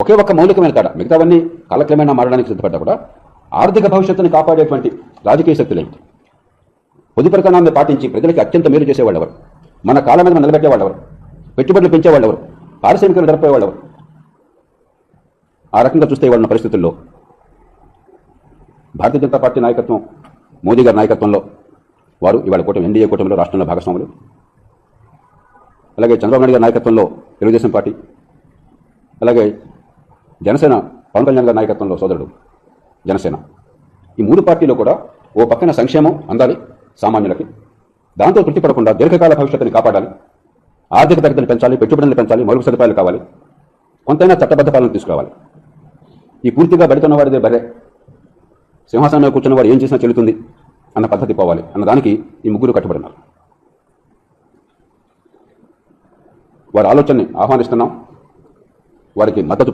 ఒకే ఒక్క మౌలికమైన తేడా, మిగతావన్నీ కాలక్రమేణా మారడానికి సిద్ధపడ్డా కూడా ఆర్థిక భవిష్యత్తుని కాపాడేటువంటి రాజకీయ శక్తులు ఏంటి? పొదుపు ప్రకటనను పాటించి ప్రజలకి అత్యంత మేలు చేసేవాళ్ళు ఎవరు? మన కాళ్ళ మీద నిలబెట్టేవాళ్ళు ఎవరు? పెట్టుబడులు పెంచేవాళ్ళు ఎవరు? పారిశ్రామికలు జరపేవాళ్ళు ఎవరు? ఆ రకంగా చూస్తే ఇవాళ పరిస్థితుల్లో భారతీయ జనతా పార్టీ నాయకత్వం, మోదీ గారి నాయకత్వంలో వారు ఇవాళ కూటమి, ఎన్డీఏ కూటమిలో రాష్ట్రంలో భాగస్వాములు. అలాగే చంద్రబాబు నాయుడు గారి నాయకత్వంలో తెలుగుదేశం పార్టీ, అలాగే జనసేన పవన్ కళ్యాణ్ గారి నాయకత్వంలో సోదరుడు జనసేన. ఈ మూడు పార్టీలు కూడా ఓ పక్కన సంక్షేమం అందాలి సామాన్యులకి, దాంతో తృప్తి పడకుండా దీర్ఘకాల భవిష్యత్తుని కాపాడాలి, ఆర్థిక ప్రగతిని పెంచాలి, పెట్టుబడులను పెంచాలి, మౌలిక సదుపాయాలు కావాలి, కొంతైనా చట్టబద్ధ పాలన తీసుకురావాలి. ఈ పూర్తిగా బడితున్న వాడిదే బరే, సింహాసనం మీద కూర్చున్న వాడు ఏం చేసినా చెల్లుతుంది అన్న పద్ధతి పోవాలి అన్నదానికి ఈ ముగ్గురు కట్టుబడినారు. వారి ఆలోచనని ఆహ్వానిస్తున్నాం, వారికి మద్దతు